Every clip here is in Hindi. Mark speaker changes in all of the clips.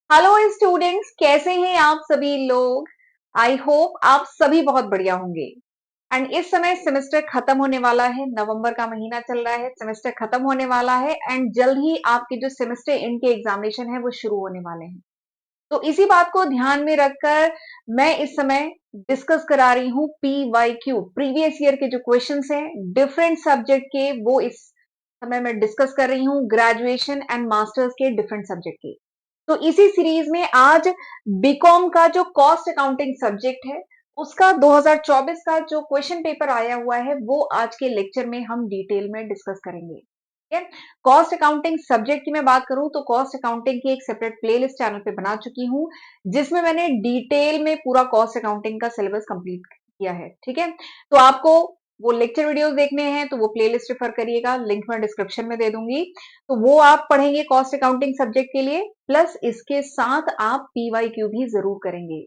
Speaker 1: हेलो स्टूडेंट्स, कैसे हैं आप सभी लोग। आई होप आप सभी बहुत बढ़िया होंगे। एंड इस समय सेमेस्टर खत्म होने वाला है, नवंबर का महीना चल रहा है, सेमेस्टर खत्म होने वाला है एंड जल्द ही आपके जो सेमेस्टर एंड के एग्जामिनेशन है वो शुरू होने वाले हैं। तो इसी बात को ध्यान में रखकर मैं इस समय डिस्कस करा रही हूँ PYQ, प्रीवियस ईयर के जो क्वेश्चंस हैं डिफरेंट सब्जेक्ट के, वो इस समय मैं डिस्कस कर रही हूँ, ग्रेजुएशन एंड मास्टर्स के डिफरेंट सब्जेक्ट के। तो इसी सीरीज में आज बीकॉम का जो कॉस्ट अकाउंटिंग सब्जेक्ट है उसका 2024 का जो क्वेश्चन पेपर आया हुआ है वो आज के लेक्चर में हम डिटेल में डिस्कस करेंगे। ठीक है। कॉस्ट अकाउंटिंग सब्जेक्ट की मैं बात करूं तो कॉस्ट अकाउंटिंग की एक सेपरेट प्लेलिस्ट चैनल पे बना चुकी हूं जिसमें मैंने डिटेल में पूरा कॉस्ट अकाउंटिंग का सिलेबस कंप्लीट किया है। ठीक है। तो आपको वो लेक्चर वीडियोस देखने हैं तो वो प्लेलिस्ट रेफर करिएगा, लिंक मैं डिस्क्रिप्शन में दे दूंगी। तो वो आप पढ़ेंगे कॉस्ट अकाउंटिंग सब्जेक्ट के लिए, प्लस इसके साथ आप PYQ भी जरूर करेंगे।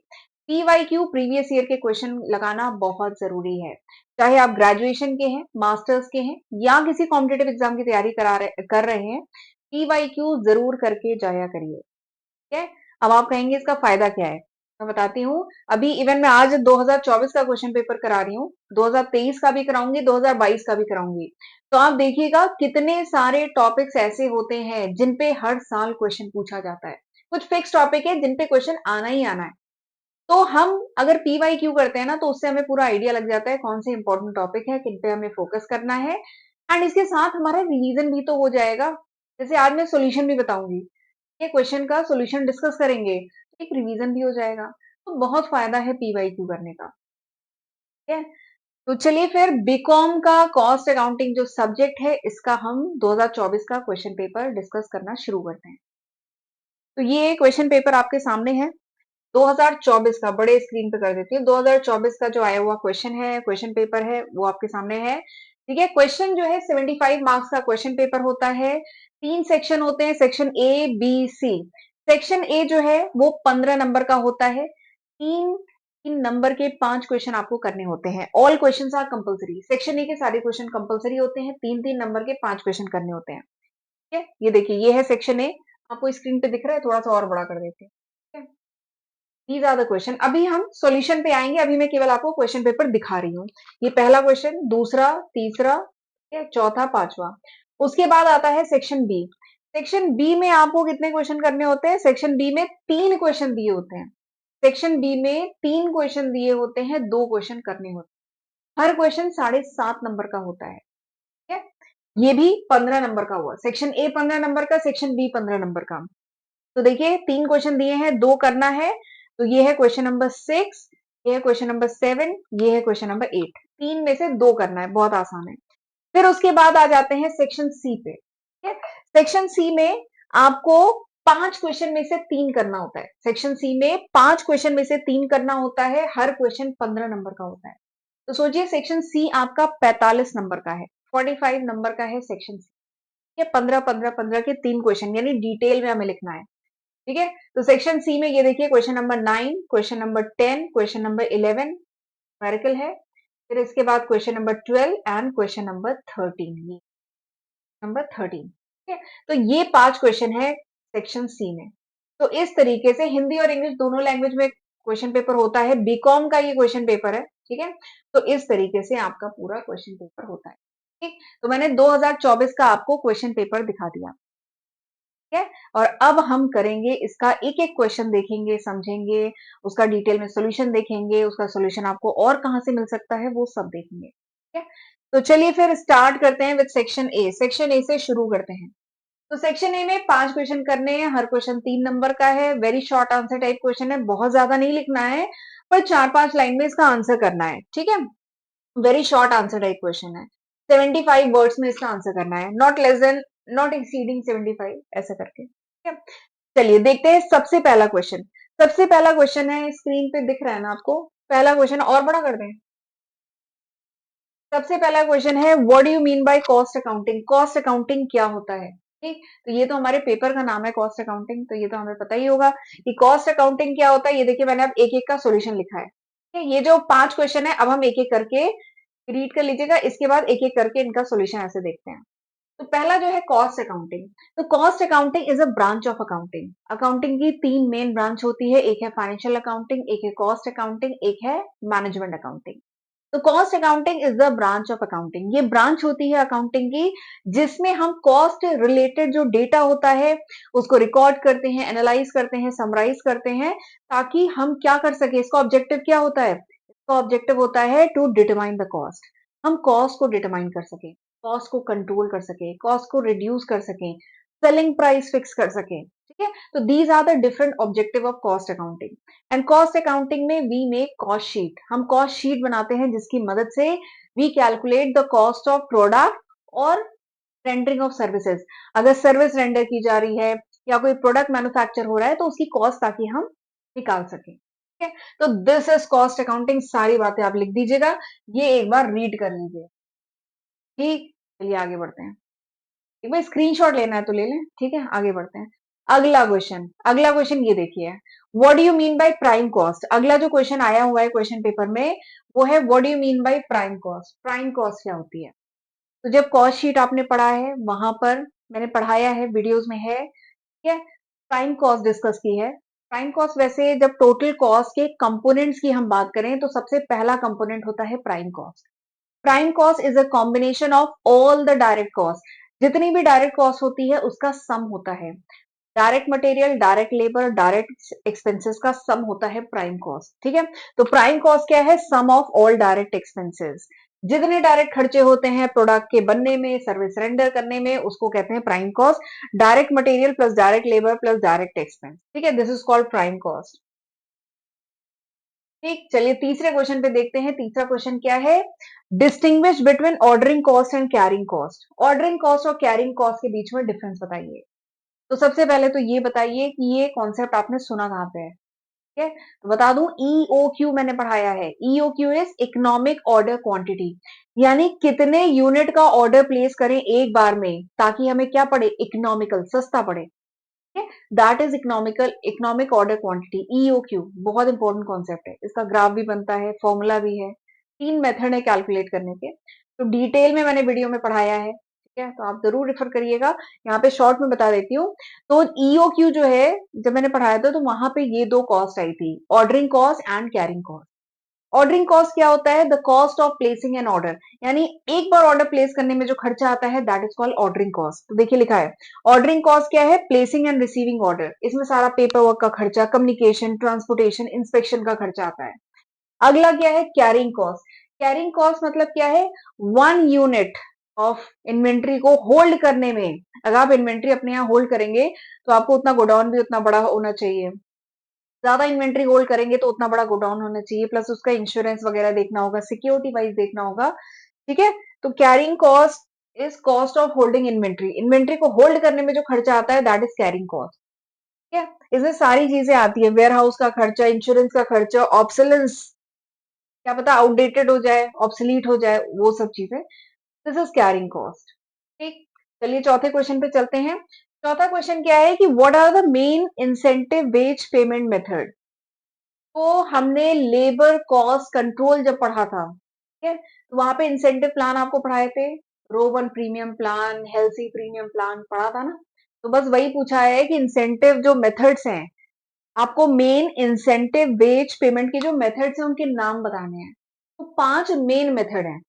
Speaker 1: PYQ प्रीवियस ईयर के क्वेश्चन लगाना बहुत जरूरी है, चाहे आप ग्रेजुएशन के हैं, मास्टर्स के हैं या किसी कॉम्पिटेटिव एग्जाम की तैयारी कर रहे हैं। PYQ जरूर करके जाया करिए। ठीक है। अब आप कहेंगे इसका फायदा क्या है, मैं बताती हूँ। अभी इवन मैं आज 2024 का क्वेश्चन पेपर करा रही हूँ, 2023 का भी कराऊंगी, 2022 का भी कराऊंगी। तो आप देखिएगा कितने सारे टॉपिक्स ऐसे होते हैं जिन पे हर साल क्वेश्चन पूछा जाता है। कुछ फिक्स टॉपिक है जिन पे क्वेश्चन आना ही आना है। तो हम अगर PYQ करते हैं ना तो उससे हमें पूरा आइडिया लग जाता है कौन से इंपॉर्टेंट टॉपिक है, किन पे हमें फोकस करना है। एंड इसके साथ हमारा रिवीजन भी तो हो जाएगा। जैसे आज मैं सॉल्यूशन भी बताऊंगी, ये क्वेश्चन का सॉल्यूशन डिस्कस करेंगे, एक रिवीजन भी हो जाएगा। तो बहुत फायदा है PYQ करने का। ठीक है। तो चलिए फिर बीकॉम का कॉस्ट अकाउंटिंग जो सब्जेक्ट है इसका हम 2024 का क्वेश्चन पेपर डिस्कस करना शुरू करते हैं। तो ये क्वेश्चन पेपर आपके सामने है 2024 का, बड़े स्क्रीन पे कर देती हूँ। 2024 का जो आया हुआ क्वेश्चन है, क्वेश्चन पेपर है, वो आपके सामने है। ठीक है। क्वेश्चन जो है 75 मार्क्स का क्वेश्चन पेपर होता है। 3 सेक्शन होते हैं, section A B C। Section A जो है वो 15 नंबर का होता है। तीन तीन नंबर के 5 क्वेश्चन आपको करने होते हैं। All question are compulsory. Section A के सारे क्वेश्चन कंपलसरी होते हैं, 3-3 नंबर के 5 क्वेश्चन करने होते हैं। ठीक है। ये देखिए, ये है सेक्शन ए, आपको स्क्रीन पे दिख रहा है, थोड़ा सा और बड़ा कर देते हैं। ठीक है। These are the question. अभी हम सॉल्यूशन पे आएंगे, अभी मैं केवल आपको क्वेश्चन पेपर दिखा रही हूँ। ये पहला क्वेश्चन, दूसरा, तीसरा, चौथा, पांचवा। उसके बाद आता है सेक्शन बी। सेक्शन बी में आपको कितने क्वेश्चन करने होते हैं? सेक्शन बी में 3 क्वेश्चन दिए होते हैं। सेक्शन बी में 3 क्वेश्चन दिए होते हैं, 2 क्वेश्चन करने होते हैं। हर क्वेश्चन 7.5 नंबर का होता है। ठीक है। ये भी 15 नंबर का हुआ। सेक्शन ए 15 नंबर का, सेक्शन बी 15 नंबर का। तो देखिए 3 क्वेश्चन दिए हैं, 2 करना है। तो ये है क्वेश्चन नंबर 6, ये है क्वेश्चन नंबर 7, ये है क्वेश्चन नंबर 8। 3 में से 2 करना है, बहुत आसान है। फिर उसके बाद आ जाते हैं सेक्शन सी पे। ठीक है। सेक्शन सी में आपको 5 क्वेश्चन में से 3 करना होता है। सेक्शन सी में 5 क्वेश्चन में से 3 करना होता है, हर क्वेश्चन 15 नंबर का होता है। तो सोचिए सेक्शन सी आपका 45 नंबर का है, 45 नंबर का है सेक्शन सी। ये 15-15-15 के 3 क्वेश्चन, यानी डिटेल में हमें लिखना है। ठीक है। तो सेक्शन सी में ये देखिए question number 9, question number 10, question number 11 numerical है। फिर इसके बाद question number 12 and question number 13, ये नंबर 13। ठीक है। तो ये 5 क्वेश्चन है सेक्शन सी में। तो इस तरीके से हिंदी और इंग्लिश दोनों लैंग्वेज में क्वेश्चन पेपर होता है। बीकॉम का ये क्वेश्चन पेपर है। ठीक है। तो इस तरीके से आपका पूरा क्वेश्चन पेपर होता है। ठीक। तो मैंने 2024 का आपको क्वेश्चन पेपर दिखा दिया। ठीक है। और अब हम करेंगे इसका एक एक क्वेश्चन, देखेंगे, समझेंगे, उसका डिटेल में सॉल्यूशन देखेंगे, उसका सॉल्यूशन आपको और कहां से मिल सकता है वो सब देखेंगे। ठीक है। तो चलिए फिर स्टार्ट करते हैं with section A. Section A से शुरू करते हैं। तो सेक्शन ए में 5 क्वेश्चन करने हैं, हर क्वेश्चन 3 नंबर का है। Very short answer type question है, बहुत ज्यादा नहीं लिखना है, पर 4-5 लाइन में इसका आंसर करना है। ठीक है। Very short answer type question है, 75 वर्ड्स में इसका आंसर करना है, not less than, not exceeding 75, ऐसा करके। ठीक है। चलिए देखते हैं सबसे पहला क्वेश्चन। सबसे पहला क्वेश्चन है, स्क्रीन पे दिख रहा है ना आपको? पहला क्वेश्चन और बड़ा कर दें। सबसे पहला क्वेश्चन है, what do you mean by cost accounting? Cost accounting क्या होता है? ठीक। तो ये तो हमारे पेपर का नाम है कॉस्ट अकाउंटिंग, तो ये तो हमें पता ही होगा कि कॉस्ट अकाउंटिंग क्या होता है। ये देखिए मैंने अब एक एक का सोल्यूशन लिखा है। ठीक है। ये जो 5 क्वेश्चन है अब हम एक एक करके रीड कर लीजिएगा, इसके बाद एक एक करके इनका सोल्यूशन ऐसे देखते हैं। तो पहला जो है कॉस्ट अकाउंटिंग। तो cost accounting is a branch of accounting. Accounting की तीन मेन ब्रांच होती है, एक है फाइनेंशियल अकाउंटिंग, एक है कॉस्ट अकाउंटिंग, एक है मैनेजमेंट अकाउंटिंग। तो cost accounting is the branch of accounting. ये ब्रांच होती है अकाउंटिंग की जिसमें हम कॉस्ट रिलेटेड जो डेटा होता है उसको रिकॉर्ड करते हैं, एनालाइज करते हैं, समराइज करते हैं, ताकि हम क्या कर सके। इसका ऑब्जेक्टिव क्या होता है? इसका ऑब्जेक्टिव होता है टू डिटरमाइन द कॉस्ट। हम कॉस्ट को डिटरमाइन कर सके, कॉस्ट को कंट्रोल कर सके, कॉस्ट को रिड्यूस कर सके, सेलिंग प्राइस फिक्स कर सके। ठीक है, तो these are the different objective of cost accounting. And cost accounting में वी मेक कॉस्ट शीट। हम कॉस्ट शीट बनाते हैं जिसकी मदद से we calculate the cost of product और रेंडरिंग ऑफ सर्विसेज। अगर सर्विस रेंडर की जा रही है या कोई प्रोडक्ट मैन्युफैक्चर हो रहा है तो उसकी कॉस्ट ताकि हम निकाल सकें। ठीक है, तो दिस इज कॉस्ट अकाउंटिंग। सारी बातें आप लिख दीजिएगा, ये एक बार रीड कर लीजिए। ठीक, चलिए आगे बढ़ते हैं। एक बार स्क्रीनशॉट लेना है तो ले लें। ठीक है, आगे बढ़ते हैं। अगला क्वेश्चन ये देखिए, what do you mean by prime cost. अगला जो क्वेश्चन आया हुआ है क्वेश्चन पेपर में वो है what do you mean by prime cost. Prime cost क्या होती है? तो जब कॉस्ट शीट आपने पढ़ा है वहां पर मैंने पढ़ाया है, वीडियोस में है। ठीक है, प्राइम कॉस्ट डिस्कस की है। प्राइम कॉस्ट वैसे जब टोटल कॉस्ट के कंपोनेंट्स की हम बात करें तो सबसे पहला कंपोनेंट होता है prime cost. Prime cost is a combination of all the direct cost. जितनी भी डायरेक्ट कॉस्ट होती है उसका सम होता है। Direct material, direct labour, direct expenses का सम होता है प्राइम कॉस्ट। ठीक है, तो प्राइम कॉस्ट क्या है? सम ऑफ ऑल डायरेक्ट एक्सपेंसेस। जितने डायरेक्ट खर्चे होते हैं प्रोडक्ट के बनने में, सर्विस रेंडर करने में, उसको कहते हैं prime cost. Direct material plus direct labour plus direct expense. ठीक है, this is called prime cost. ठीक, चलिए तीसरे क्वेश्चन पे देखते हैं। तीसरा क्वेश्चन क्या है? Distinguish between ordering cost and carrying cost. Ordering cost और कैरिंग कॉस्ट के बीच में डिफरेंस बताइए। तो सबसे पहले तो ये बताइए कि ये कॉन्सेप्ट आपने सुना कहां पे है। ठीक है, तो बता दूं, ईओक्यू मैंने पढ़ाया है। EOQ is economic order quantity, यानी कितने यूनिट का ऑर्डर प्लेस करें एक बार में ताकि हमें क्या पड़े? इकोनॉमिकल, सस्ता पड़े। ठीक है, that is economic order quantity, EOQ. बहुत इंपॉर्टेंट कॉन्सेप्ट है, इसका ग्राफ भी बनता है, फॉर्मूला भी है, तीन मेथड है कैलकुलेट करने के। तो डिटेल में मैंने वीडियो में पढ़ाया है। ठीक है, तो आप जरूर रेफर करिएगा। यहाँ पे शॉर्ट में बता देती हूँ। तो ईओक्यू जो है, जब मैंने पढ़ाया था तो वहां पे ये दो कॉस्ट आई थी, ordering cost and carrying cost. Ordering cost क्या होता है? The cost of placing an order, यानी एक बार ऑर्डर प्लेस करने में जो खर्चा आता है that is called ordering cost. तो देखिए लिखा है, ऑर्डरिंग कॉस्ट क्या है? Placing and receiving order. इसमें सारा पेपर वर्क का खर्चा, कम्युनिकेशन, ट्रांसपोर्टेशन, इंस्पेक्शन का खर्चा आता है। अगला क्या है? Carrying cost. कैरिंग कॉस्ट मतलब क्या है? वन यूनिट ऑफ इन्वेंट्री को होल्ड करने में। अगर आप इन्वेंट्री अपने यहाँ होल्ड करेंगे तो आपको उतना गोडाउन भी उतना बड़ा होना चाहिए। ज्यादा इन्वेंट्री होल्ड करेंगे तो उतना बड़ा गोडाउन होना चाहिए, प्लस उसका इंश्योरेंस वगैरह देखना होगा, सिक्योरिटी वाइज देखना होगा। ठीक है, तो carrying cost is cost of holding inventory. Inventory को होल्ड करने में जो खर्चा आता है दैट इज कैरिंग कॉस्ट। ठीक है, इसमें सारी चीजें आती है, वेयर हाउस का खर्चा, इंश्योरेंस का खर्चा, ऑब्सोलेंस, क्या पता आउटडेटेड हो जाए, ऑब्सलीट हो जाए, वो सब चीजें। This is carrying cost. ठीक, चलिए चौथे क्वेश्चन पे चलते हैं। चौथा क्वेश्चन क्या है कि what are the main incentive wage payment method. तो हमने लेबर कॉस्ट कंट्रोल जब पढ़ा था, ठीक है, तो वहां पे इंसेंटिव प्लान आपको पढ़ाए थे, row one premium plan, healthy premium plan पढ़ा था ना। तो बस वही पूछा है कि इंसेंटिव जो मेथड्स हैं, आपको मेन इंसेंटिव वेज पेमेंट के जो मेथड्स हैं उनके नाम बताने हैं। तो 5 मेन मेथड हैं।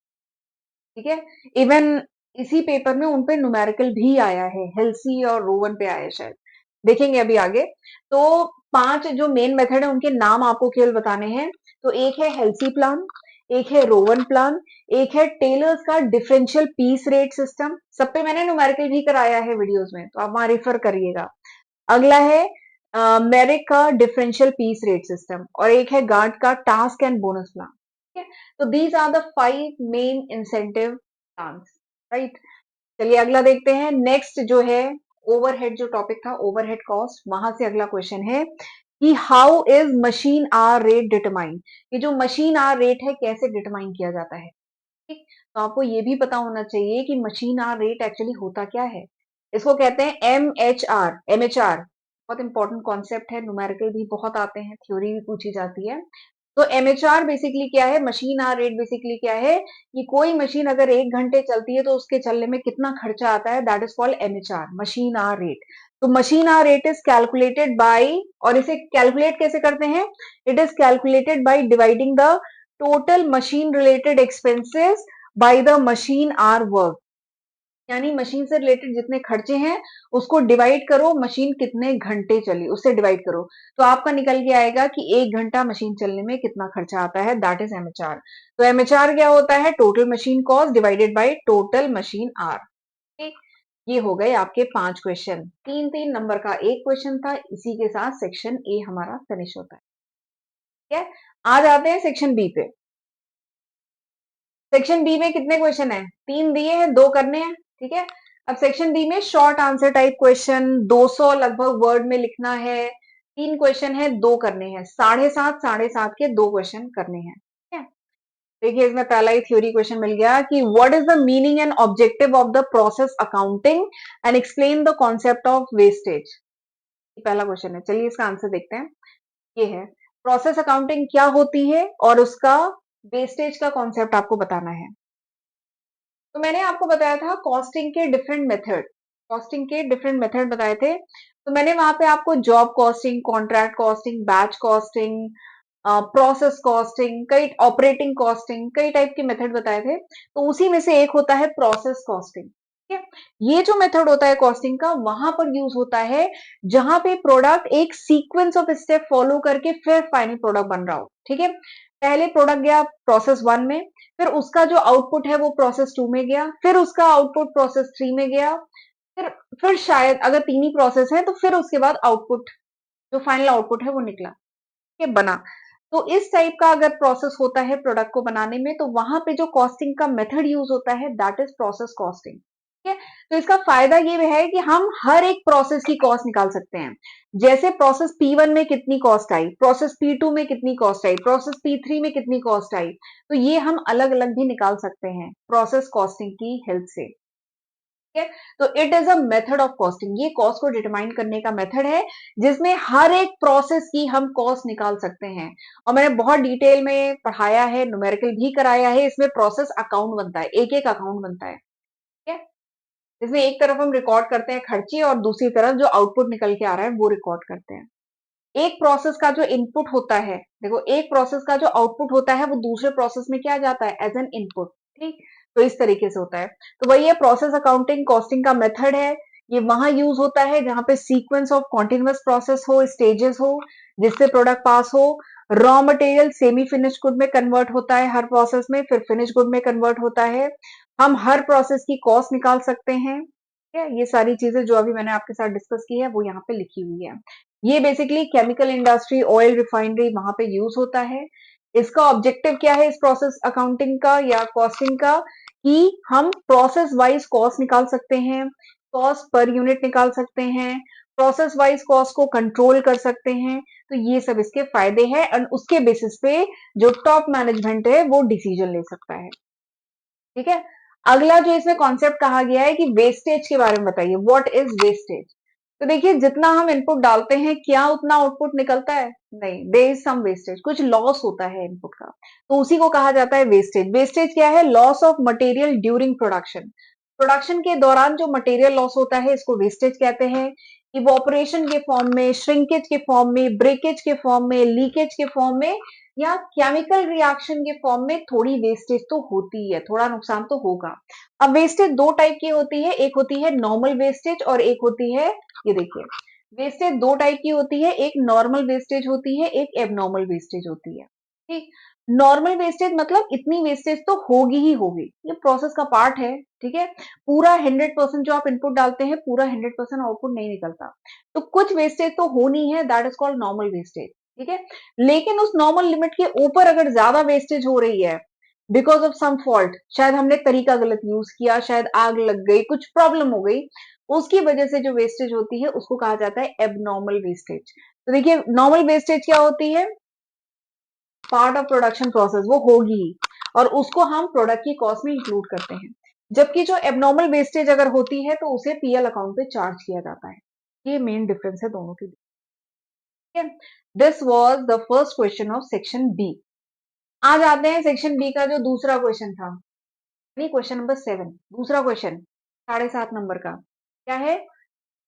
Speaker 1: ठीक है, इवन इसी पेपर में उन पे न्यूमेरिकल भी आया है, हेल्सी और रोवन पे आया है शायद, देखेंगे अभी आगे। तो 5 जो मेन मेथड है उनके नाम आपको केवल बताने हैं। तो एक है हेल्सी प्लान, एक है रोवन प्लान, एक है टेलर्स का डिफरेंशियल पीस रेट सिस्टम। सब पे मैंने न्यूमेरिकल भी कराया है वीडियोस में, तो आप वहां रेफर करिएगा। अगला है मेरिक का डिफरेंशियल पीस रेट सिस्टम, और एक है गार्ड का टास्क एंड बोनस प्लान। ठीक है, तो these are the 5 main incentive plans, right. चलिए अगला देखते हैं। नेक्स्ट जो है ओवरहेड, जो टॉपिक था ओवरहेड कॉस्ट, वहां से अगला क्वेश्चन है कि how is machine hour rate determine. ये जो मशीन आर रेट है कैसे डिटरमाइन किया जाता है। ठीक, तो आपको ये भी पता होना चाहिए कि मशीन आर रेट एक्चुअली होता क्या है। इसको कहते हैं एमएचआर। एमएचआर बहुत इंपॉर्टेंट कॉन्सेप्ट है, न्यूमेरिकल भी बहुत आते हैं, थ्योरी भी पूछी जाती है। तो एमएचआर बेसिकली क्या है, मशीन आर रेट बेसिकली क्या है कि कोई मशीन अगर 1 घंटे चलती है तो उसके चलने में कितना खर्चा आता है, that is called MHR, machine hour rate. तो machine hour rate is calculated by, और इसे कैलकुलेट कैसे करते हैं, it is calculated by dividing the total machine related expenses by the machine hour work. यानी मशीन से रिलेटेड जितने खर्चे हैं उसको डिवाइड करो, मशीन कितने घंटे चली उससे डिवाइड करो, तो आपका निकल के आएगा कि 1 घंटा मशीन चलने में कितना खर्चा आता है, दैट इज एमएचआर। तो एमएचआर क्या होता है, total machine cost divided by total machine hour. ठीक, ये हो गए आपके 5 क्वेश्चन, 3-3 नंबर का एक क्वेश्चन था। इसी के साथ सेक्शन ए हमारा फिनिश होता है। ठीक है, आ जाते हैं सेक्शन बी पे। सेक्शन बी में कितने क्वेश्चन है, 3 दिए हैं, 2 करने हैं। ठीक है, अब सेक्शन बी में शॉर्ट आंसर टाइप क्वेश्चन 200 लगभग वर्ड में लिखना है। 3 क्वेश्चन है, 2 करने हैं, 7.5 के 2 क्वेश्चन करने हैं। ठीक है, देखिए इसमें पहला ही थ्योरी क्वेश्चन मिल गया कि what is the meaning and objective of the process accounting and explain the concept of wastage. पहला क्वेश्चन है, चलिए इसका आंसर देखते हैं। ये है, प्रोसेस अकाउंटिंग क्या होती है और उसका वेस्टेज का कॉन्सेप्ट आपको बताना है। तो मैंने आपको बताया था कॉस्टिंग के डिफरेंट मेथड बताए थे। तो मैंने वहां पे आपको job costing, contract costing, batch costing, process costing, कई ऑपरेटिंग कॉस्टिंग, कई टाइप के मेथड बताए थे। तो उसी में से एक होता है प्रोसेस कॉस्टिंग। ठीक है, ये जो मेथड होता है कॉस्टिंग का, वहां पर यूज होता है जहां पे प्रोडक्ट एक सीक्वेंस ऑफ स्टेप फॉलो करके फिर फाइनल प्रोडक्ट बन रहा हो। ठीक है, पहले प्रोडक्ट गया प्रोसेस 1 में, फिर उसका जो आउटपुट है वो प्रोसेस 2 में गया, फिर उसका आउटपुट प्रोसेस 3 में गया, फिर फिर शायद अगर 3 ही प्रोसेस है तो फिर उसके बाद आउटपुट, जो फाइनल आउटपुट है वो निकला के बना। तो इस टाइप का अगर प्रोसेस होता है प्रोडक्ट को बनाने में, तो वहां पे जो कॉस्टिंग का मेथड यूज होता है दैट इज प्रोसेस कॉस्टिंग। ठीक है, तो इसका फायदा ये है कि हम हर एक प्रोसेस की कॉस्ट निकाल सकते हैं। जैसे प्रोसेस P1 में कितनी कॉस्ट आई, प्रोसेस P2 में कितनी कॉस्ट आई, प्रोसेस P3 में कितनी कॉस्ट आई, तो ये हम अलग अलग भी निकाल सकते हैं प्रोसेस कॉस्टिंग की हेल्प से। ठीक है, तो it is a method of costing, ये कॉस्ट को डिटरमाइन करने का मेथड है जिसमें हर एक प्रोसेस की हम कॉस्ट निकाल सकते हैं। और मैंने बहुत डिटेल में पढ़ाया है, न्यूमेरिकल भी कराया है। इसमें प्रोसेस अकाउंट बनता है, एक एक अकाउंट बनता है। ठीक है, इसमें एक तरफ हम रिकॉर्ड करते हैं खर्चे और दूसरी तरफ जो आउटपुट निकल के आ रहा है वो रिकॉर्ड करते हैं। एक प्रोसेस का जो इनपुट होता है, देखो एक प्रोसेस का जो आउटपुट होता है वो दूसरे प्रोसेस में क्या जाता है, एज एन इनपुट। ठीक, तो इस तरीके से होता है। तो वही है प्रोसेस अकाउंटिंग, कॉस्टिंग का मेथड है। ये वहां यूज होता है जहां पे सीक्वेंस ऑफ कॉन्टिन्यूअस प्रोसेस हो, स्टेजेस हो, जिससे प्रोडक्ट पास हो। Raw material semi finish good में कन्वर्ट होता है हर प्रोसेस में, फिर फिनिश गुड में कन्वर्ट होता है। हम हर प्रोसेस की कॉस्ट निकाल सकते हैं। ठीक है, ये सारी चीजें जो अभी मैंने आपके साथ डिस्कस की है वो यहाँ पे लिखी हुई है। ये basically chemical industry, oil refinery, वहां पे यूज होता है। इसका ऑब्जेक्टिव क्या है इस प्रोसेस अकाउंटिंग का या कॉस्टिंग का, कि हम प्रोसेस वाइज कॉस्ट निकाल सकते हैं, कॉस्ट पर यूनिट निकाल सकते हैं, प्रोसेस वाइज कॉस्ट को कंट्रोल कर सकते हैं। तो ये सब इसके फायदे हैं और उसके बेसिस पे जो टॉप मैनेजमेंट है वो डिसीजन ले सकता है। ठीक है, अगला जो इसमें कॉन्सेप्ट कहा गया है कि वेस्टेज के बारे में बताइए, व्हाट इज वेस्टेज। तो देखिए जितना हम इनपुट डालते हैं क्या उतना आउटपुट निकलता है, नहीं, देयर इज सम वेस्टेज, कुछ लॉस होता है इनपुट का, तो उसी को कहा जाता है वेस्टेज। वेस्टेज क्या है, loss of material during production. Production के दौरान जो मटेरियल लॉस होता है इसको वेस्टेज कहते हैं। इवोपरेशन के फॉर्म में, श्रिंकेज के फॉर्म में, ब्रेकेज के फॉर्म में, लीकेज के फॉर्म में, या केमिकल रिएक्शन के फॉर्म में थोड़ी वेस्टेज तो होती है, थोड़ा नुकसान तो होगा। अब वेस्टेज दो टाइप की होती है, एक होती है नॉर्मल वेस्टेज और एक होती है, ये देखिए, वेस्टेज दो टाइप की होती है, एक नॉर्मल वेस्टेज होती है, एक एबनॉर्मल वेस्टेज होती है। ठीक, नॉर्मल वेस्टेज मतलब इतनी वेस्टेज तो होगी ही होगी, ये प्रोसेस का पार्ट है। ठीक है, पूरा 100% जो आप इनपुट डालते हैं पूरा 100% आउटपुट नहीं निकलता, तो कुछ वेस्टेज तो होनी है, that is called normal wastage. ठीक है, लेकिन उस नॉर्मल लिमिट के ऊपर अगर ज्यादा वेस्टेज हो रही है बिकॉज ऑफ सम फॉल्ट, शायद हमने तरीका गलत यूज किया, शायद आग लग गई, कुछ प्रॉब्लम हो गई, उसकी वजह से जो वेस्टेज होती है उसको कहा जाता है एबनॉर्मल वेस्टेज। तो देखिए नॉर्मल वेस्टेज क्या होती है, पार्ट ऑफ प्रोडक्शन प्रोसेस वो होगी ही, और उसको हम प्रोडक्ट की कॉस्ट में इंक्लूड करते हैं। जबकि जो एबनॉर्मल वेस्टेज अगर होती है तो उसे पीएल अकाउंट पे चार्ज किया जाता है। ये मेन डिफरेंस है दोनों के बीच। ठीक है, this was the first question of section B. आज आते हैं सेक्शन बी का जो दूसरा क्वेश्चन था, क्वेश्चन नंबर 7। दूसरा क्वेश्चन 7.5 नंबर का क्या है?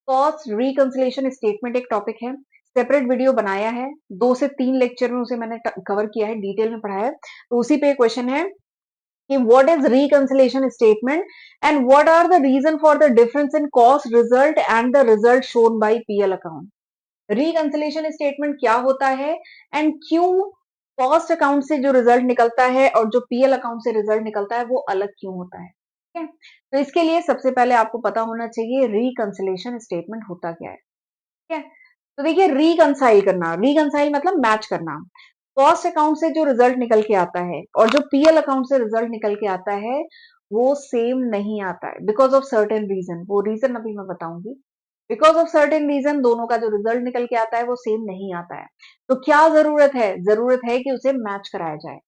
Speaker 1: कॉस्ट रिकंसिलिएशन स्टेटमेंट एक टॉपिक है, सेपरेट वीडियो बनाया है, 2 से 3 लेक्चर में उसे मैंने कवर किया है, डिटेल में पढ़ाया है। तो उसी पे क्वेश्चन है कि what is reconciliation statement and what are the reason for the difference in cost result and the result shown by PL account. Reconciliation statement क्या होता है एंड क्यों कॉस्ट अकाउंट से जो रिजल्ट निकलता है और जो पीएल अकाउंट से रिजल्ट निकलता है वो अलग क्यों होता है? ठीक है, तो इसके लिए सबसे पहले आपको पता होना चाहिए रिकंसिलिएशन स्टेटमेंट होता क्या है। ठीक है, तो देखिए रिकंसाइल करना, रिकंसाइल मतलब मैच करना। कॉस्ट अकाउंट से जो रिजल्ट निकल के आता है और जो पीएल अकाउंट से रिजल्ट निकल के आता है वो सेम नहीं आता है बिकॉज ऑफ सर्टेन रीजन। वो रीजन अभी मैं बताऊंगी। बिकॉज ऑफ सर्टेन रीजन दोनों का जो रिजल्ट निकल के आता है वो सेम नहीं आता है। तो क्या जरूरत है? जरूरत है कि उसे मैच कराया जाए।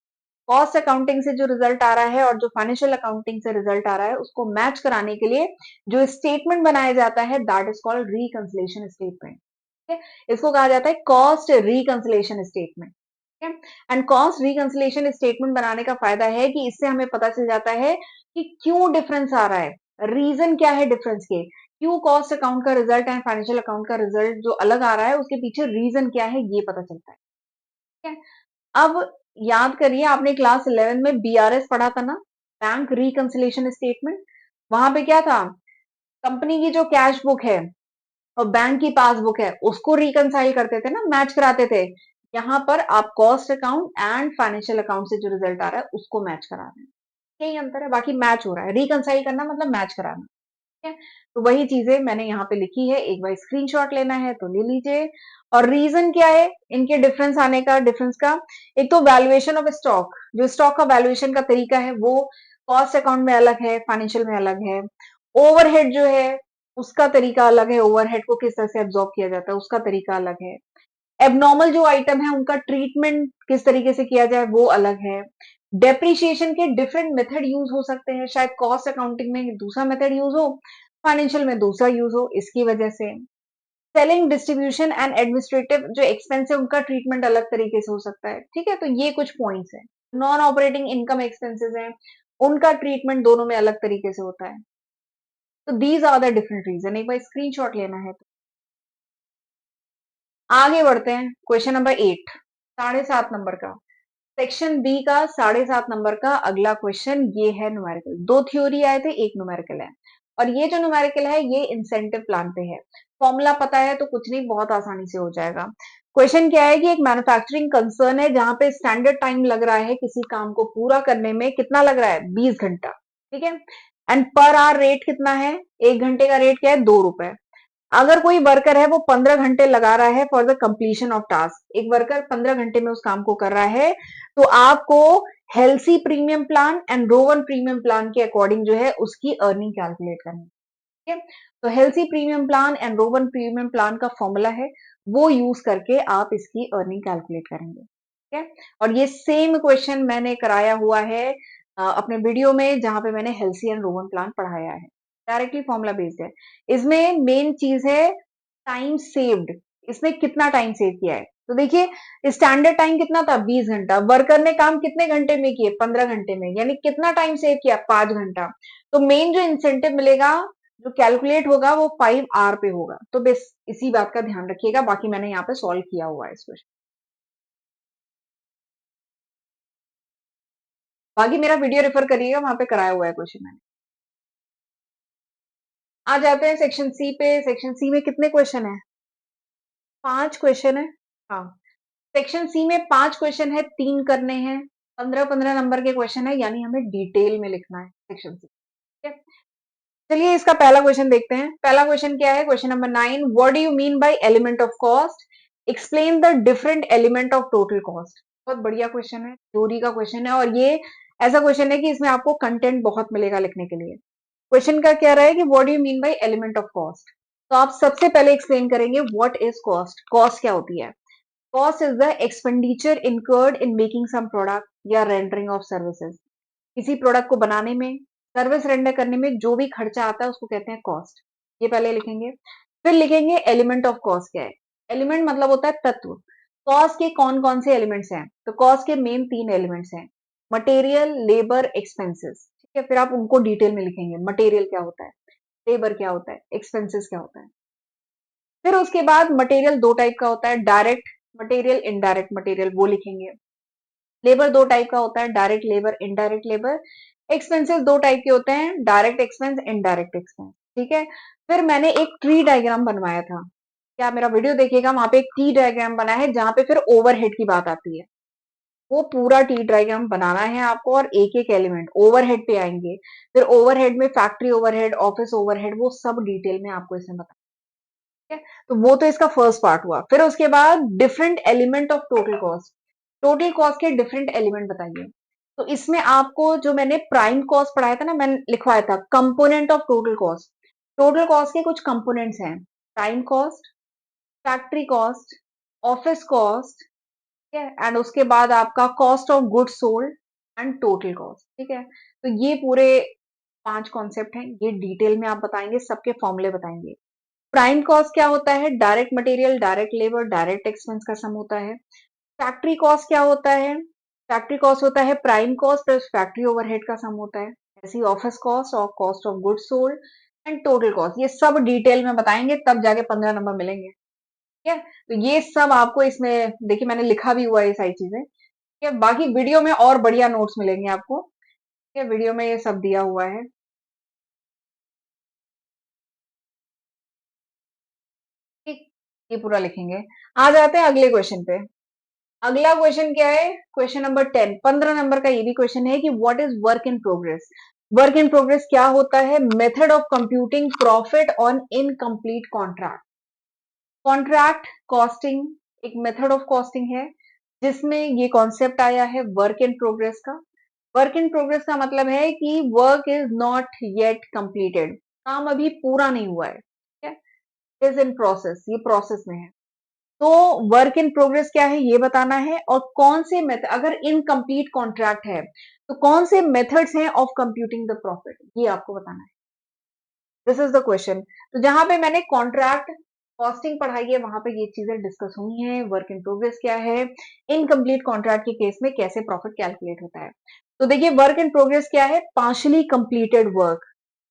Speaker 1: कॉस्ट अकाउंटिंग से जो रिजल्ट आ रहा है और जो फाइनेंशियल अकाउंटिंग से रिजल्ट आ रहा है उसको मैच कराने के लिए जो स्टेटमेंट बनाया जाता है that is called reconciliation statement. ठीक है, इसको कहा जाता है कॉस्ट रिकंसिलिएशन स्टेटमेंट। ठीक है, एंड कॉस्ट रिकंसिलिएशन स्टेटमेंट बनाने का फायदा है कि इससे हमें पता चल जाता है कि क्यों डिफरेंस आ रहा है, रीजन क्या है डिफरेंस के, क्यों कॉस्ट अकाउंट का रिजल्ट एंड फाइनेंशियल अकाउंट का रिजल्ट जो अलग आ रहा है उसके पीछे रीजन क्या है ये पता चलता है। ठीक है, अब याद करिए आपने क्लास 11 में बीआरएस पढ़ा था ना, बैंक रिकंसिलिएशन स्टेटमेंट। वहां पे क्या था? कंपनी की जो कैश बुक है और बैंक की पासबुक है उसको रिकंसाइल करते थे ना, मैच कराते थे। यहाँ पर आप cost account and financial account से जो रिजल्ट आ रहा है उसको मैच करा रहे हैं। यही अंतर है, बाकी मैच हो रहा है। रिकंसाइल करना मतलब मैच कराना। है, तो वही चीजें मैंने यहाँ पे लिखी है, एक बार स्क्रीनशॉट लेना है तो ले लीजिए। और रीजन क्या है इनके डिफरेंस आने का? डिफरेंस का एक तो वैल्यूएशन ऑफ स्टॉक, जो स्टॉक का वैल्यूएशन का तरीका है वो कॉस्ट अकाउंट में अलग है, फाइनेंशियल में अलग है। ओवरहेड जो है उसका तरीका अलग है, ओवरहेड को किस तरह से एब्जॉर्ब किया जाता है उसका तरीका अलग है। एबनॉर्मल जो आइटम है उनका ट्रीटमेंट किस तरीके से किया जाए वो अलग है। डेप्रिसिएशन के डिफरेंट मेथड यूज हो सकते हैं, शायद कॉस्ट अकाउंटिंग में दूसरा मेथड यूज हो, फाइनेंशियल में दूसरा यूज हो, इसकी वजह से सेलिंग डिस्ट्रीब्यूशन एंड एडमिनिस्ट्रेटिव जो एक्सपेंस है उनका ट्रीटमेंट अलग तरीके से हो सकता है। ठीक है, तो ये कुछ पॉइंट्स है। नॉन ऑपरेटिंग इनकम एक्सपेंसेस हैं, उनका ट्रीटमेंट दोनों में अलग तरीके से होता है। तो these are the different reason. एक बार स्क्रीनशॉट लेना है तो आगे बढ़ते हैं। क्वेश्चन नंबर 8, 7.5 नंबर का, सेक्शन बी का 7.5 नंबर का अगला क्वेश्चन ये है न्यूमेरिकल। 2 थ्योरी आए थे, एक न्यूमेरिकल है। और ये जो न्यूमेरिकल है ये इंसेंटिव प्लान पे है। फॉर्मूला पता है तो कुछ नहीं, बहुत आसानी से हो जाएगा। क्वेश्चन क्या है कि एक मैन्युफैक्चरिंग कंसर्न है जहां पे स्टैंडर्ड टाइम लग रहा है किसी काम को पूरा करने में, कितना लग रहा है? 20 घंटा। ठीक है, एंड पर आवर रेट कितना है? 1 घंटे का रेट क्या है? 2 रुपए। अगर कोई वर्कर है वो 15 घंटे लगा रहा है for the completion of task, एक वर्कर 15 घंटे में उस काम को कर रहा है, तो आपको Halsey premium plan and Rowan premium plan के अकॉर्डिंग जो है उसकी अर्निंग कैलकुलेट करनी है। ठीक है, तो Halsey premium plan and Rowan premium plan का फॉर्मूला है, वो यूज करके आप इसकी अर्निंग कैलकुलेट करेंगे। ठीक है, और ये सेम क्वेश्चन मैंने कराया हुआ है अपने वीडियो में जहां पे मैंने हेल्सी एंड रोवन प्लान पढ़ाया है। डायरेक्टली फॉर्मूला बेस्ड है। इसमें मेन चीज है टाइम सेव्ड। इसने कितना टाइम सेव किया है? तो देखिए स्टैंडर्ड टाइम कितना था? 20 घंटा। वर्कर ने काम कितने घंटे में किए? 15 घंटे में, यानी कितना टाइम सेव किया? 5 घंटा। तो मेन जो इंसेंटिव मिलेगा जो कैलकुलेट होगा वो 5 आवर पे होगा। तो बस इसी बात का ध्यान रखिएगा, बाकी मैंने यहाँ पे सॉल्व किया हुआ है इस क्वेश्चन। बाकी मेरा वीडियो रेफर करिएगा, वहां पे कराया हुआ है क्वेश्चन मैंने। आ जाते हैं सेक्शन सी पे। सेक्शन सी में कितने क्वेश्चन है? 5 क्वेश्चन है। हाँ, सेक्शन सी में 5 क्वेश्चन है, 3 करने हैं। 15-15 नंबर के क्वेश्चन है, यानी हमें डिटेल में लिखना है सेक्शन सी। ठीक है, चलिए इसका पहला क्वेश्चन देखते हैं। पहला क्वेश्चन क्या है? Question number 9, what do you mean by element of cost, explain the different element of total cost. बहुत बढ़िया क्वेश्चन है, थ्योरी का क्वेश्चन है, और ये ऐसा क्वेश्चन है कि इसमें आपको कंटेंट बहुत मिलेगा लिखने के लिए। क्वेश्चन का क्या रहा है कि what do you mean by element of cost. तो आप सबसे पहले एक्सप्लेन करेंगे व्हाट इज कॉस्ट। कॉस्ट क्या होती है? Cost is the expenditure incurred in making some product या रेंडरिंग ऑफ सर्विसेज। किसी प्रोडक्ट को बनाने में, सर्विस रेंडर करने में जो भी खर्चा आता है उसको कहते हैं कॉस्ट। ये पहले लिखेंगे। फिर लिखेंगे एलिमेंट ऑफ कॉस्ट क्या है। एलिमेंट मतलब होता है तत्व। कॉस्ट के कौन कौन से एलिमेंट्स हैं? तो कॉस्ट के मेन 3 एलिमेंट्स हैं, मटेरियल, लेबर, एक्सपेंसेस। ठीक है, फिर आप उनको डिटेल में लिखेंगे, मटेरियल क्या होता है, लेबर क्या होता है, एक्सपेंसेस क्या होता है। फिर उसके बाद मटेरियल 2 टाइप का होता है, डायरेक्ट मटेरियल, इनडायरेक्ट मटेरियल, वो लिखेंगे। लेबर 2 टाइप का होता है, direct labour, indirect labour. Expenses 2 type के होते हैं, डायरेक्ट एक्सपेंस, इनडायरेक्ट एक्सपेंस। ठीक है, फिर मैंने एक ट्री डायग्राम बनवाया था, क्या मेरा वीडियो देखिएगा, वहां पे एक टी डायग्राम बना है जहां पे फिर ओवरहेड की बात आती है। वो पूरा टी डायग्राम बनाना है आपको और एक एक एलिमेंट ओवरहेड पे आएंगे। फिर ओवरहेड में फैक्ट्री ओवरहेड, ऑफिस ओवरहेड, वो सब डिटेल में आपको इसमें बताना है। तो वो तो इसका फर्स्ट पार्ट हुआ। फिर उसके बाद different element of total cost, total cost के डिफरेंट एलिमेंट बताइए। तो इसमें आपको जो मैंने प्राइम कॉस्ट पढ़ाया था ना, मैंने लिखवाया था component of total cost. Total cost के कुछ कंपोनेंट्स हैं, prime cost, factory cost, office cost, ठीक है, एंड उसके बाद आपका cost of goods sold and total cost. ठीक है, तो ये पूरे 5 कॉन्सेप्ट हैं, ये डिटेल में आप बताएंगे, सबके फॉर्मूले बताएंगे। प्राइम कॉस्ट क्या होता है? Direct material, direct labour, direct expense का सम होता है। फैक्ट्री कॉस्ट क्या होता है? फैक्ट्री कॉस्ट होता है prime cost plus factory overhead का सम होता है। ऐसी ऑफिस कॉस्ट और cost of goods sold and total cost, ये सब डिटेल में बताएंगे, तब जाके 15 नंबर मिलेंगे। ठीक है, तो ये सब आपको इसमें देखिए मैंने लिखा भी हुआ है ये सारी चीजें। ठीक है, बाकी वीडियो में और बढ़िया नोट्स मिलेंगे आपको। ठीक है, वीडियो में ये सब दिया हुआ है। ठीक, ये पूरा लिखेंगे। आ जाते हैं अगले क्वेश्चन पे। अगला क्वेश्चन क्या है? क्वेश्चन नंबर 10, 15 नंबर का ये भी क्वेश्चन है कि what is work in progress. Work in progress क्या होता है? Method of computing profit on incomplete contract. Contract costing एक मेथड ऑफ कॉस्टिंग है जिसमें ये कॉन्सेप्ट आया है वर्क इन प्रोग्रेस का। वर्क इन प्रोग्रेस का मतलब है कि work is not yet completed, काम अभी पूरा नहीं हुआ है। ठीक है, इज इन प्रोसेस, ये प्रोसेस में है। तो वर्क इन प्रोग्रेस क्या है ये बताना है, और कौन से मेथड, अगर इनकम्प्लीट कॉन्ट्रैक्ट है तो कौन से मेथड्स हैं ऑफ कंप्यूटिंग द प्रॉफिट, ये आपको बताना है। This is the question. तो जहां पे मैंने कॉन्ट्रैक्ट कॉस्टिंग पढ़ाई है वहां पे ये चीजें डिस्कस हुई हैं। वर्क इन प्रोग्रेस क्या है, इनकम्प्लीट कॉन्ट्रैक्ट के केस में कैसे प्रॉफिट कैलकुलेट होता है। तो देखिए वर्क इन प्रोग्रेस क्या है? Partially completed work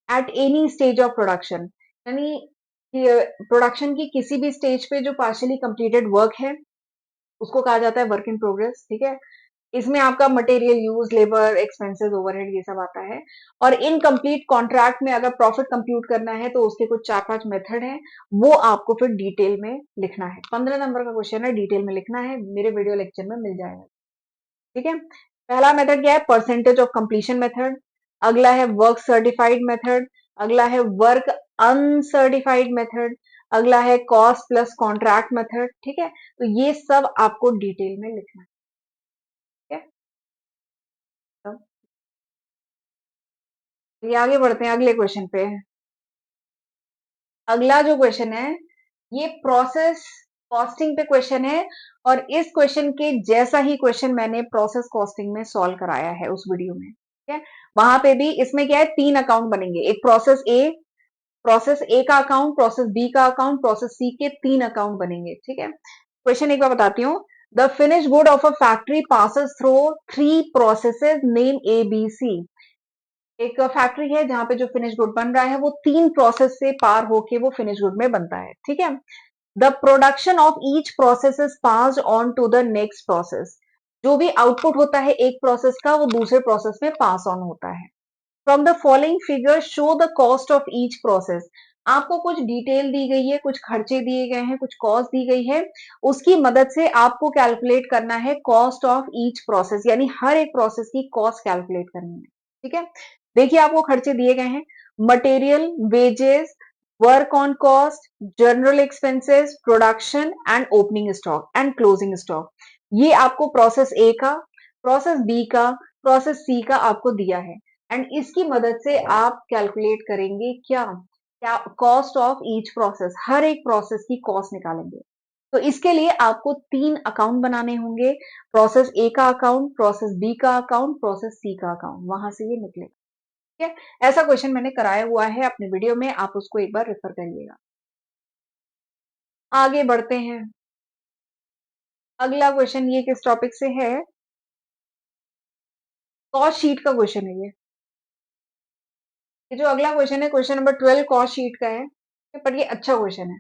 Speaker 1: at any stage of production, यानी प्रोडक्शन की किसी भी स्टेज पे जो पार्शली कंप्लीटेड वर्क है उसको कहा जाता है वर्क इन प्रोग्रेस। ठीक है, इसमें आपका material use, labour, expenses, overhead, ये सब आता है। और इनकम्प्लीट कॉन्ट्रैक्ट में अगर प्रॉफिट कंप्यूट करना है तो उसके कुछ 4-5 मेथड हैं, वो आपको फिर डिटेल में लिखना है। 15 नंबर का क्वेश्चन है, डिटेल में लिखना है, मेरे वीडियो लेक्चर में मिल जाएगा। ठीक है, पहला मेथड क्या है? Percentage of completion method. अगला है वर्क सर्टिफाइड मेथड। अगला है वर्क अनसर्टिफाइड मेथड। अगला है कॉस्ट प्लस कॉन्ट्रैक्ट मेथड। ठीक है, तो ये सब आपको डिटेल में लिखना है। ठीक है, तो ये आगे बढ़ते हैं अगले क्वेश्चन पे। अगला जो क्वेश्चन है ये प्रोसेस कॉस्टिंग पे क्वेश्चन है, और इस क्वेश्चन के जैसा ही क्वेश्चन मैंने प्रोसेस कॉस्टिंग में सॉल्व कराया है उस वीडियो में। ठीक है, वहां पे भी इसमें क्या है, 3 अकाउंट बनेंगे, एक प्रोसेस ए का अकाउंट, प्रोसेस बी का अकाउंट, प्रोसेस सी के 3 अकाउंट बनेंगे। ठीक है, क्वेश्चन एक बार बताती हूँ। The finish good of a factory passes through 3 processes name A B C. एक फैक्ट्री है जहां पे जो फिनिश गुड बन रहा है वो 3 प्रोसेस से पार होके वो फिनिश गुड में बनता है। ठीक है, the production of each process is passed on to the next process. जो भी आउटपुट होता है एक प्रोसेस का वो दूसरे प्रोसेस में पास ऑन होता है। From the following figure show the cost of each process. आपको कुछ डिटेल दी गई है, कुछ खर्चे दिए गए हैं, कुछ कॉस्ट दी गई है, उसकी मदद से आपको कैलकुलेट करना है कॉस्ट ऑफ ईच प्रोसेस, यानी हर एक प्रोसेस की कॉस्ट कैलकुलेट करनी है। ठीक है, देखिए आपको खर्चे दिए गए हैं, material, wages, work on cost, general expenses, production and opening stock and closing stock. ये आपको प्रोसेस ए का, प्रोसेस बी का, प्रोसेस सी का आपको दिया है, एंड इसकी मदद से आप कैलकुलेट करेंगे क्या, क्या कॉस्ट ऑफ ईच प्रोसेस, हर एक प्रोसेस की कॉस्ट निकालेंगे। तो इसके लिए आपको 3 अकाउंट बनाने होंगे, प्रोसेस ए का अकाउंट, प्रोसेस बी का अकाउंट, प्रोसेस सी का अकाउंट, वहां से ये निकलेगा। ठीक है, ऐसा क्वेश्चन मैंने कराया हुआ है अपने वीडियो में, आप उसको एक बार रेफर करिएगा। आगे बढ़ते हैं। अगला क्वेश्चन ये किस टॉपिक से है? कॉस्ट शीट का क्वेश्चन है ये जो अगला क्वेश्चन है क्वेश्चन नंबर 12 कॉस्ट शीट का है, पर ये अच्छा क्वेश्चन है।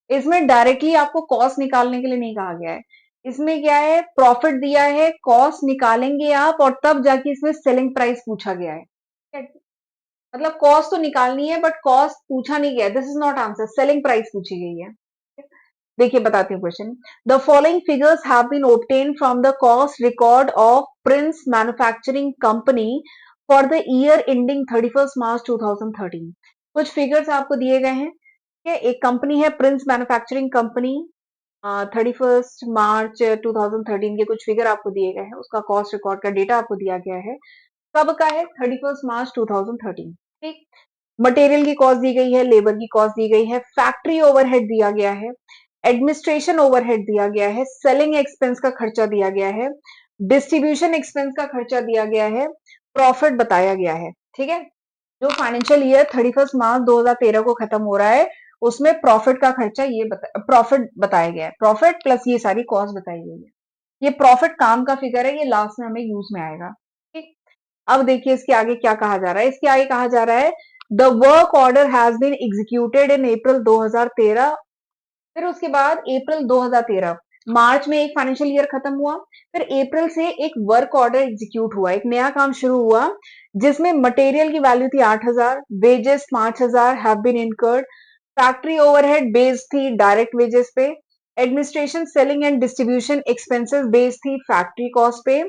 Speaker 1: इसमें डायरेक्टली आपको कॉस्ट निकालने के लिए नहीं कहा गया है। इसमें क्या है, प्रॉफिट दिया है, कॉस्ट निकालेंगे आप और तब जाके इसमें सेलिंग प्राइस पूछा गया है। मतलब कॉस्ट तो निकालनी है बट कॉस्ट पूछा नहीं गया, this is not answer, selling price पूछी गई है। देखिए बताती हूँ question. The following figures have been obtained from the cost record of Prince manufacturing company for the year ending 31 March 2013। कुछ फिगर्स आपको दिए गए हैं। ठीक है, एक कंपनी है प्रिंस मैन्युफैक्चरिंग कंपनी, 31 मार्च 2013 के कुछ फिगर आपको दिए गए हैं, उसका कॉस्ट रिकॉर्ड का डेटा आपको दिया गया है। कब का है? 31 मार्च 2013। ठीक, मटेरियल की कॉस्ट दी गई है, लेबर की कॉस्ट दी गई है, फैक्ट्री ओवरहेड दिया गया है, एडमिनिस्ट्रेशन ओवरहेड दिया गया है, सेलिंग एक्सपेंस का खर्चा दिया गया है, डिस्ट्रीब्यूशन एक्सपेंस का खर्चा दिया गया है, प्रॉफिट बताया गया है। ठीक है, जो फाइनेंशियल ईयर 31 मार्च 2013 को खत्म हो रहा है उसमें प्रॉफिट का खर्चा प्रॉफिट बताया गया है, प्रॉफिट प्लस ये सारी कॉस्ट बताई गई है। ये प्रॉफिट काम का फिगर है, ये लास्ट में हमें यूज में आएगा। ठीक, अब देखिए इसके आगे क्या कहा जा रहा है। इसके आगे कहा जा रहा है the work order has been executed in April 2013। फिर उसके बाद अप्रैल 2013, मार्च में एक फाइनेंशियल ईयर खत्म हुआ, फिर अप्रैल से एक वर्क ऑर्डर एग्जीक्यूट हुआ, एक नया काम शुरू हुआ जिसमें मटेरियल की वैल्यू थी 8,000, wages 5,000 have been incurred, factory overhead based थी डायरेक्ट वेजेस पे, administration selling and distribution expenses based थी फैक्ट्री कॉस्ट पे।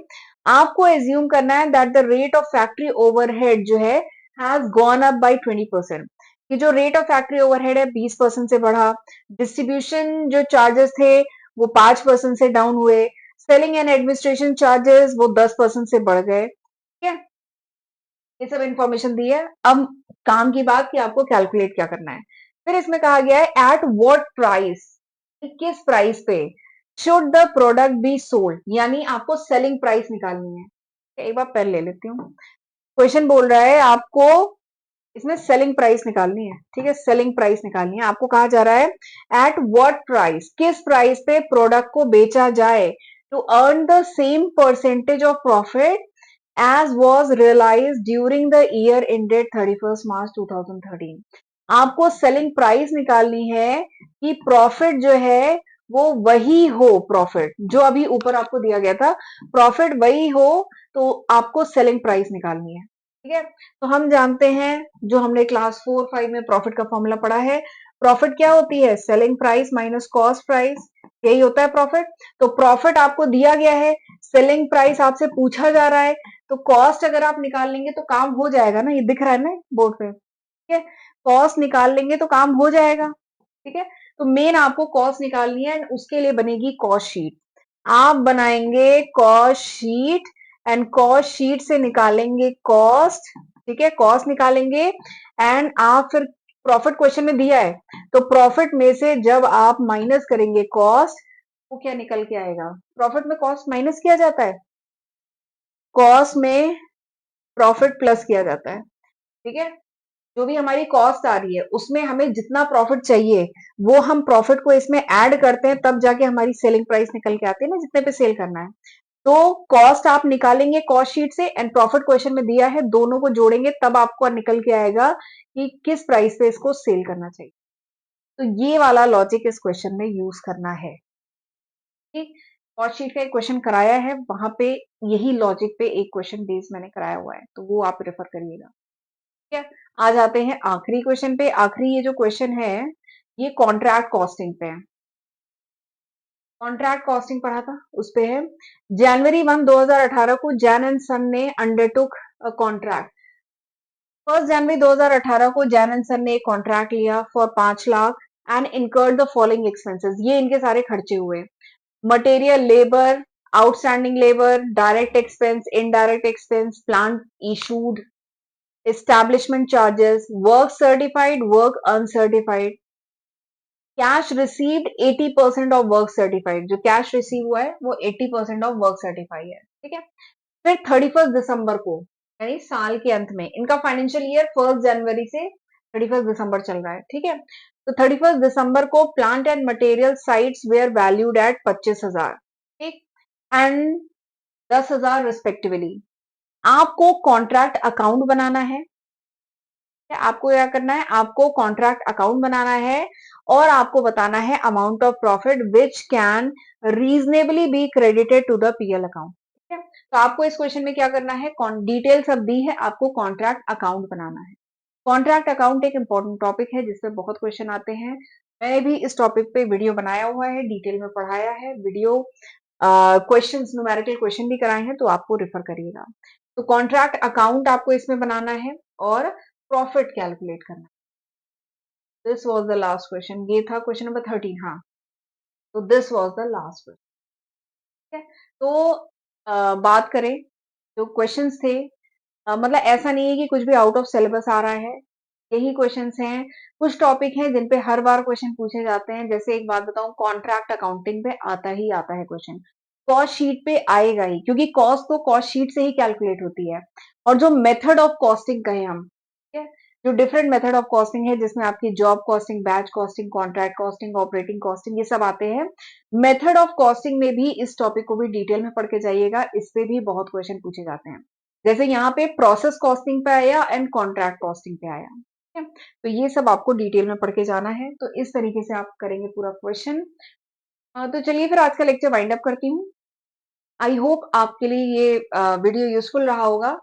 Speaker 1: आपको एज्यूम करना है that the rate of factory overhead जो है हैज गॉन अप बाय 20%, कि जो रेट ऑफ फैक्ट्री ओवरहेड है 20% से बढ़ा, डिस्ट्रीब्यूशन जो चार्जेस थे वो 5% से डाउन हुए, सेलिंग एंड एडमिनिस्ट्रेशन चार्जेस वो 10% से बढ़ गए। ठीक है, ये सब इंफॉर्मेशन दी है। अब काम की बात कि आपको कैलकुलेट क्या करना है। फिर इसमें कहा गया है एट व्हाट प्राइस, किस प्राइस पे should the product be sold, यानी आपको सेलिंग प्राइस निकालनी है। एक बार पेन ले लेती हूँ। क्वेश्चन बोल रहा है आपको इसमें सेलिंग प्राइस निकालनी है। ठीक है, सेलिंग प्राइस निकालनी है। आपको कहा जा रहा है एट व्हाट प्राइस, किस प्राइस पे प्रोडक्ट को बेचा जाए to earn the same percentage of profit as was realized during the year ended 31st March 2013। आपको सेलिंग प्राइस निकालनी है कि प्रॉफिट जो है वो वही हो, प्रॉफिट जो अभी ऊपर आपको दिया गया था प्रॉफिट वही हो, तो आपको सेलिंग प्राइस निकालनी है। ठीक है, तो हम जानते हैं जो हमने क्लास 4-5 में प्रॉफिट का फॉर्मूला पढ़ा है, प्रॉफिट क्या होती है? Selling price minus cost price, यही होता है प्रॉफिट। तो प्रॉफिट आपको दिया गया है, सेलिंग प्राइस आपसे पूछा जा रहा है, तो कॉस्ट अगर आप निकाल लेंगे तो काम हो जाएगा ना, ये दिख रहा है ना बोर्ड पे। ठीक है, कॉस्ट निकाल लेंगे तो काम हो जाएगा। ठीक है, तो मेन आपको कॉस्ट निकालनी है, उसके लिए बनेगी कॉस्ट शीट। आप बनाएंगे cost sheet and cost sheet से निकालेंगे कॉस्ट। ठीक है, कॉस्ट निकालेंगे एंड आप फिर प्रॉफिट क्वेश्चन में दिया है, तो प्रॉफिट में से जब आप माइनस करेंगे कॉस्ट, वो क्या निकल के आएगा? प्रॉफिट में कॉस्ट माइनस किया जाता है, कॉस्ट में प्रॉफिट प्लस किया जाता है। ठीक है, जो भी हमारी कॉस्ट आ रही है उसमें हमें जितना प्रॉफिट चाहिए वो हम प्रॉफिट को इसमें ऐड करते हैं, तब जाके हमारी सेलिंग प्राइस निकल के आती है ना, जितने पे सेल करना है। तो कॉस्ट आप निकालेंगे कॉस्ट शीट से एंड प्रॉफिट क्वेश्चन में दिया है, दोनों को जोड़ेंगे तब आपको निकल के आएगा कि किस प्राइस पे इसको सेल करना चाहिए। तो ये वाला लॉजिक इस क्वेश्चन में यूज करना है। ठीक, कॉस्ट शीट का एक क्वेश्चन कराया है, वहां पे यही लॉजिक पे एक क्वेश्चन बेस मैंने कराया हुआ है, तो वो आप रेफर करिएगा। ठीक है, आ जाते हैं आखिरी क्वेश्चन पे। आखिरी ये जो क्वेश्चन है ये कॉन्ट्रैक्ट कॉस्टिंग पे है। कॉन्ट्रैक्ट कॉस्टिंग पढ़ा था उस पे है। जनवरी 1 2018 को जैन एंड सन ने अंडरटुक कॉन्ट्रैक्ट। 1 जनवरी 2018 को जैन एंड सन ने एक कॉन्ट्रैक्ट लिया for 5 lakh and incurred the following expenses. ये इनके सारे खर्चे हुए, material, labour, outstanding labour, direct expense, indirect expense, plant issued, establishment charges, work certified, work uncertified, cash received 80% of work certified. जो कैश रिसीव हुआ है वो 80% ऑफ वर्क सर्टिफाइड है। ठीक है, फिर 31 दिसंबर को यानी साल के अंत में, इनका फाइनेंशियल ईयर 1 जनवरी से 31 दिसंबर चल रहा है, ठीक है। तो 31 दिसंबर को plant and material sites were valued at 25,000, ठीक, एंड 10,000 रिस्पेक्टिवली। आपको कॉन्ट्रैक्ट अकाउंट बनाना है। आपको क्या करना है, आपको कॉन्ट्रैक्ट अकाउंट बनाना है और आपको बताना है amount of profit which can reasonably be credited to the PL account, ठीक है। तो आपको इस क्वेश्चन में क्या करना है, डिटेल सब दी है, आपको कॉन्ट्रैक्ट अकाउंट बनाना है। कॉन्ट्रैक्ट अकाउंट एक इंपॉर्टेंट टॉपिक है जिसपे बहुत क्वेश्चन आते हैं। मैंने भी इस टॉपिक पे वीडियो बनाया हुआ है, डिटेल में पढ़ाया है, वीडियो क्वेश्चंस, न्यूमेरिकल क्वेश्चन भी कराए हैं, तो आपको रेफर करिएगा। तो कॉन्ट्रैक्ट अकाउंट आपको इसमें बनाना है और प्रॉफिट कैलकुलेट करना है। This was the last question, ये था क्वेश्चन नंबर 13। हाँ, तो this was the last question, ठीक है। तो बात करें जो क्वेश्चंस थे, मतलब ऐसा नहीं है कि कुछ भी आउट ऑफ सिलेबस आ रहा है, यही क्वेश्चंस हैं। कुछ टॉपिक हैं जिन पे हर बार क्वेश्चन पूछे जाते हैं। जैसे एक बात बताऊं, कॉन्ट्रैक्ट अकाउंटिंग पे आता ही आता है क्वेश्चन, कॉस्ट शीट पे आएगा ही, क्योंकि कॉस्ट तो कॉस्ट शीट से ही कैलकुलेट होती है। और जो मेथड ऑफ कॉस्टिंग कहें हम, ठीक है, जो डिफरेंट मेथड ऑफ कॉस्टिंग है जिसमें आपकी job costing, batch costing, contract costing, operating costing, ये सब आते हैं। मेथड ऑफ कॉस्टिंग में भी इस टॉपिक को भी डिटेल में पढ़ के जाइएगा, इस पे भी बहुत क्वेश्चन पूछे जाते हैं। जैसे यहाँ पे प्रोसेस कॉस्टिंग पे आया एंड कॉन्ट्रैक्ट कॉस्टिंग पे आया, ठीक है। तो ये सब आपको डिटेल में पढ़ के जाना है। तो इस तरीके से आप करेंगे पूरा क्वेश्चन। तो चलिए फिर आज का लेक्चर वाइंड अप करती हूँ। आई होप आपके लिए ये वीडियो यूजफुल रहा होगा।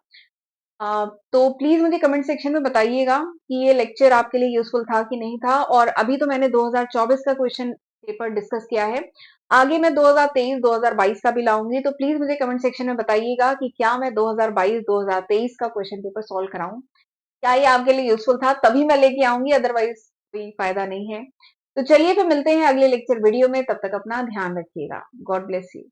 Speaker 1: तो प्लीज मुझे कमेंट सेक्शन में बताइएगा कि ये लेक्चर आपके लिए यूजफुल था कि नहीं था। और अभी तो मैंने 2024 का क्वेश्चन पेपर डिस्कस किया है, आगे मैं 2023 2022 का भी लाऊंगी। तो प्लीज मुझे कमेंट सेक्शन में बताइएगा कि क्या मैं 2022 2023 का क्वेश्चन पेपर सॉल्व कराऊं। क्या ये आपके लिए यूजफुल था, तभी मैं लेके आऊंगी, अदरवाइज कोई फायदा नहीं है। तो चलिए फिर मिलते हैं अगले लेक्चर वीडियो में, तब तक अपना ध्यान रखिएगा। God bless you.